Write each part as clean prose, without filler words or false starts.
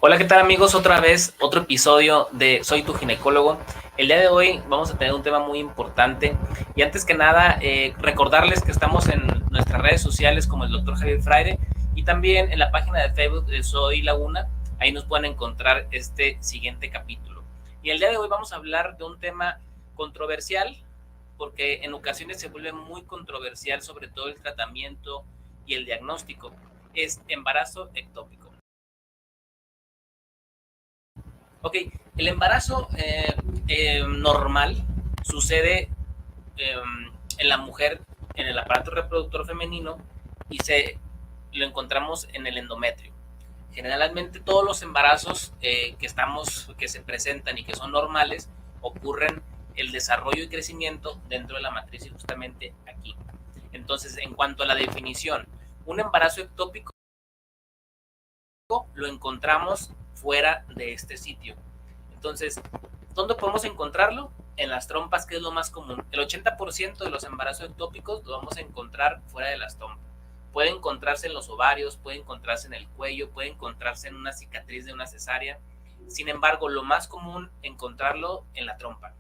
Hola, ¿qué tal amigos? Otra vez, otro episodio de Soy tu ginecólogo. El día de hoy vamos a tener un tema muy importante y antes que nada recordarles que estamos en nuestras redes sociales como el Dr. Javier Fraire y también en la página de Facebook de Soy Laguna. Ahí nos pueden encontrar este siguiente capítulo. Y el día de hoy vamos a hablar de un tema controversial porque en ocasiones se vuelve muy controversial, sobre todo el tratamiento y el diagnóstico. Es embarazo ectópico. Ok, el embarazo normal sucede eh, en la mujer, en el aparato reproductor femenino y lo encontramos en el endometrio. Generalmente todos los embarazos que se presentan y que son normales ocurren el desarrollo y crecimiento dentro de la matriz y justamente aquí. Entonces, en cuanto a la definición, un embarazo ectópico lo encontramos fuera de este sitio. Entonces, ¿dónde podemos encontrarlo? En las trompas, que es lo más común. El 80% de los embarazos ectópicos lo vamos a encontrar fuera de las trompas. Puede encontrarse en los ovarios, puede encontrarse en el cuello, puede encontrarse en una cicatriz de una cesárea. Sin embargo, lo más común encontrarlo en la trompa.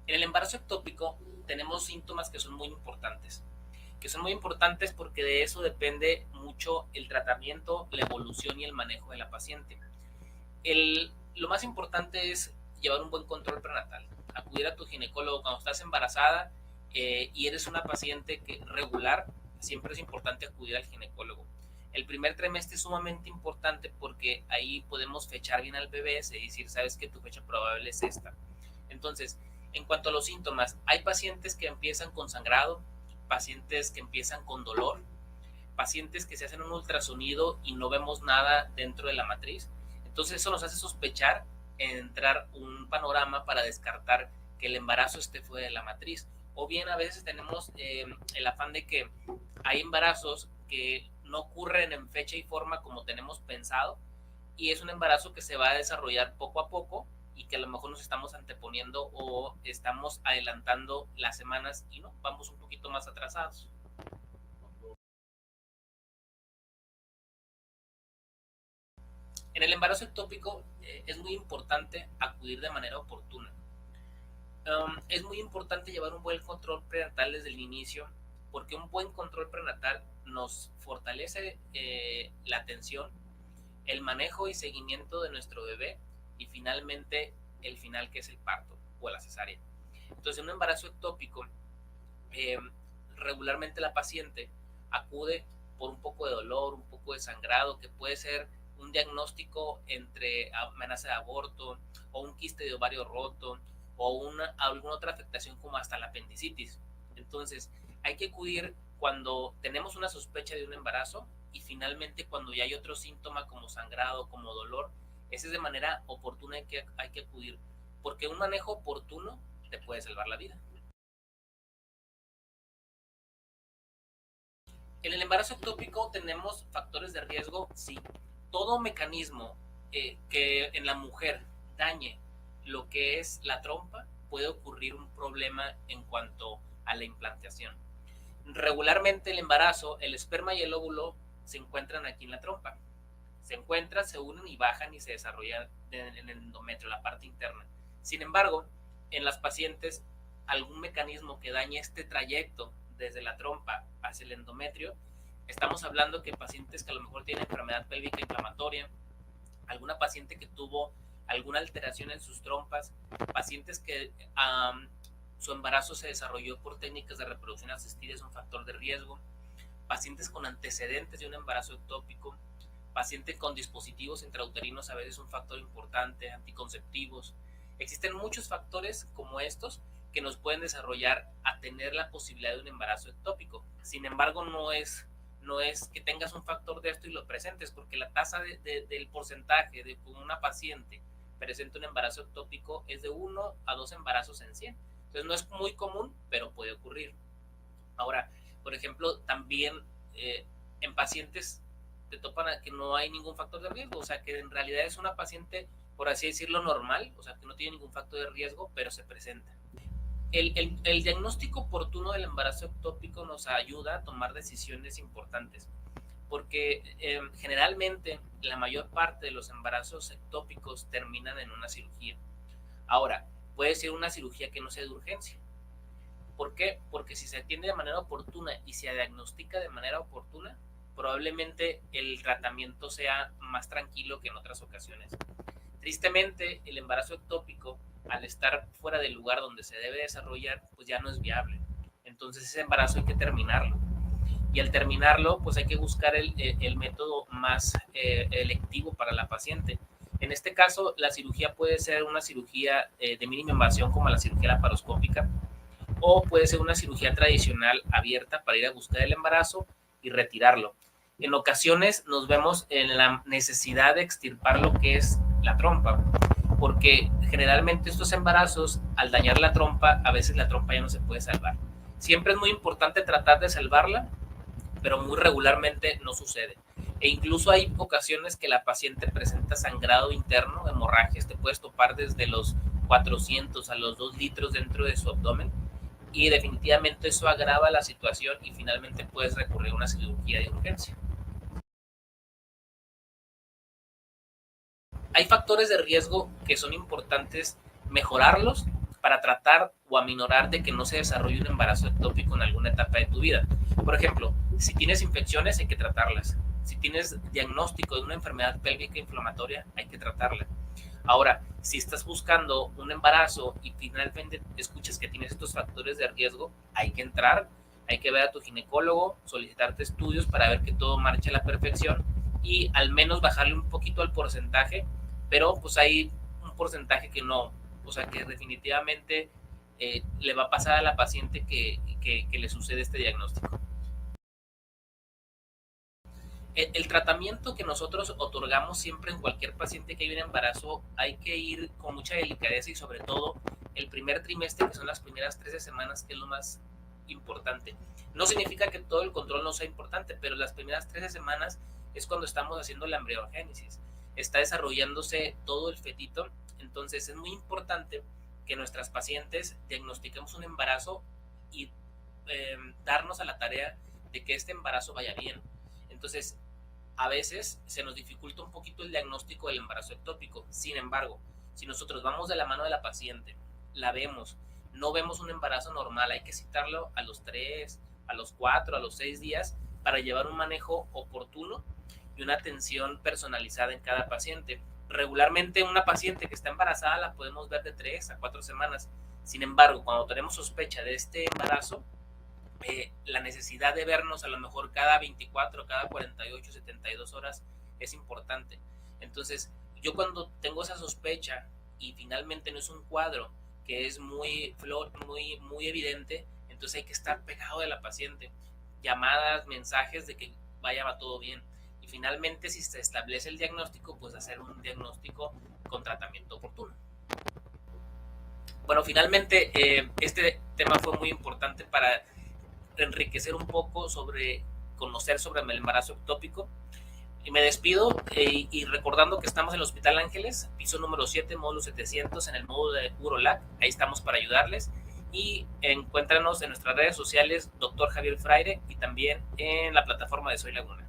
En el embarazo ectópico tenemos síntomas que son muy importantes porque de eso depende mucho el tratamiento, la evolución y el manejo de la paciente. Lo más importante es llevar un buen control prenatal, acudir a tu ginecólogo cuando estás embarazada y eres una paciente regular, siempre es importante acudir al ginecólogo. El primer trimestre es sumamente importante porque ahí podemos fechar bien al bebé, es decir, sabes que tu fecha probable es esta. Entonces, en cuanto a los síntomas, hay pacientes que empiezan con sangrado, pacientes que empiezan con dolor, pacientes que se hacen un ultrasonido y no vemos nada dentro de la matriz. Entonces eso nos hace sospechar, entrar un panorama para descartar que el embarazo esté fuera de la matriz. O bien a veces tenemos el afán de que hay embarazos que no ocurren en fecha y forma como tenemos pensado y es un embarazo que se va a desarrollar poco a poco y que a lo mejor nos estamos anteponiendo o estamos adelantando las semanas y no, vamos un poquito más atrasados. En el embarazo ectópico es muy importante acudir de manera oportuna. Es muy importante llevar un buen control prenatal desde el inicio, porque un buen control prenatal nos fortalece la atención, el manejo y seguimiento de nuestro bebé y finalmente el final, que es el parto o la cesárea. Entonces, en un embarazo ectópico, eh, regularmente la paciente acude por un poco de dolor, un poco de sangrado, que puede ser un diagnóstico entre amenaza de aborto o un quiste de ovario roto o alguna otra afectación como hasta la apendicitis. Entonces, hay que acudir cuando tenemos una sospecha de un embarazo y finalmente cuando ya hay otro síntoma como sangrado, como dolor, esa es de manera oportuna que hay que acudir, porque un manejo oportuno te puede salvar la vida. En el embarazo ectópico tenemos factores de riesgo, sí. Todo mecanismo que en la mujer dañe lo que es la trompa, puede ocurrir un problema en cuanto a la implantación. Regularmente el embarazo, el esperma y el óvulo se encuentran aquí en la trompa. Se encuentran, se unen y bajan y se desarrollan en el endometrio, la parte interna. Sin embargo, en las pacientes, algún mecanismo que dañe este trayecto desde la trompa hacia el endometrio, estamos hablando que pacientes que a lo mejor tienen enfermedad pélvica inflamatoria, alguna paciente que tuvo alguna alteración en sus trompas, pacientes que su embarazo se desarrolló por técnicas de reproducción asistida, es un factor de riesgo, pacientes con antecedentes de un embarazo ectópico, pacientes con dispositivos intrauterinos a veces es un factor importante, anticonceptivos. Existen muchos factores como estos que nos pueden desarrollar a tener la posibilidad de un embarazo ectópico. Sin embargo, no es que tengas un factor de esto y lo presentes, porque la tasa del porcentaje de una paciente presenta un embarazo ectópico es de 1 a 2 embarazos en 100. Entonces no es muy común, pero puede ocurrir. Ahora, por ejemplo, también en pacientes te topan a que no hay ningún factor de riesgo, o sea, que en realidad es una paciente, por así decirlo, normal, o sea, que no tiene ningún factor de riesgo, pero se presenta. El diagnóstico oportuno del embarazo ectópico nos ayuda a tomar decisiones importantes. Porque generalmente la mayor parte de los embarazos ectópicos terminan en una cirugía. Ahora, puede ser una cirugía que no sea de urgencia. ¿Por qué? Porque si se atiende de manera oportuna y se diagnostica de manera oportuna, probablemente el tratamiento sea más tranquilo que en otras ocasiones. Tristemente, el embarazo ectópico, al estar fuera del lugar donde se debe desarrollar, pues ya no es viable. Entonces ese embarazo hay que terminarlo. Y al terminarlo, pues hay que buscar el método más electivo para la paciente. En este caso, la cirugía puede ser una cirugía de mínima invasión como la cirugía laparoscópica, o puede ser una cirugía tradicional abierta para ir a buscar el embarazo y retirarlo. En ocasiones nos vemos en la necesidad de extirpar lo que es la trompa, porque generalmente estos embarazos, al dañar la trompa, a veces la trompa ya no se puede salvar. Siempre es muy importante tratar de salvarla, pero muy regularmente no sucede. E incluso hay ocasiones que la paciente presenta sangrado interno, hemorragias, te puedes topar desde los 400 a los 2 litros dentro de su abdomen, y definitivamente eso agrava la situación y finalmente puedes recurrir a una cirugía de urgencia. Hay factores de riesgo que son importantes mejorarlos para tratar o aminorar de que no se desarrolle un embarazo ectópico en alguna etapa de tu vida. Por ejemplo, si tienes infecciones hay que tratarlas. Si tienes diagnóstico de una enfermedad pélvica inflamatoria hay que tratarla. Ahora, si estás buscando un embarazo y finalmente escuchas que tienes estos factores de riesgo, hay que entrar, hay que ver a tu ginecólogo, solicitarte estudios para ver que todo marche a la perfección y al menos bajarle un poquito al porcentaje, pero pues hay un porcentaje que no, o sea que definitivamente le va a pasar a la paciente que le sucede este diagnóstico. El tratamiento que nosotros otorgamos siempre en cualquier paciente que hay un embarazo, hay que ir con mucha delicadeza y sobre todo el primer trimestre, que son las primeras 13 semanas, que es lo más importante. No significa que todo el control no sea importante, pero las primeras 13 semanas es cuando estamos haciendo la embriogénesis. Está desarrollándose todo el fetito, entonces es muy importante que nuestras pacientes diagnostiquemos un embarazo y darnos a la tarea de que este embarazo vaya bien. Entonces, a veces se nos dificulta un poquito el diagnóstico del embarazo ectópico. Sin embargo, si nosotros vamos de la mano de la paciente, la vemos, no vemos un embarazo normal, hay que citarlo a los 3, a los 4, a los 6 días para llevar un manejo oportuno y una atención personalizada en cada paciente. Regularmente una paciente que está embarazada la podemos ver de 3 a 4 semanas. Sin embargo, cuando tenemos sospecha de este embarazo, la necesidad de vernos a lo mejor cada 24, cada 48, 72 horas es importante. Entonces, yo cuando tengo esa sospecha y finalmente no es un cuadro que es muy evidente, entonces hay que estar pegado de la paciente. Llamadas, mensajes de que va todo bien. Y finalmente, si se establece el diagnóstico, pues hacer un diagnóstico con tratamiento oportuno. Bueno, finalmente, este tema fue muy importante para enriquecer un poco sobre conocer sobre el embarazo ectópico. Y me despido y recordando que estamos en el Hospital Ángeles, piso número 7, módulo 700, en el módulo de Urolac. Ahí estamos para ayudarles. Y encuéntranos en nuestras redes sociales, Dr. Javier Fraire, y también en la plataforma de Soy Laguna.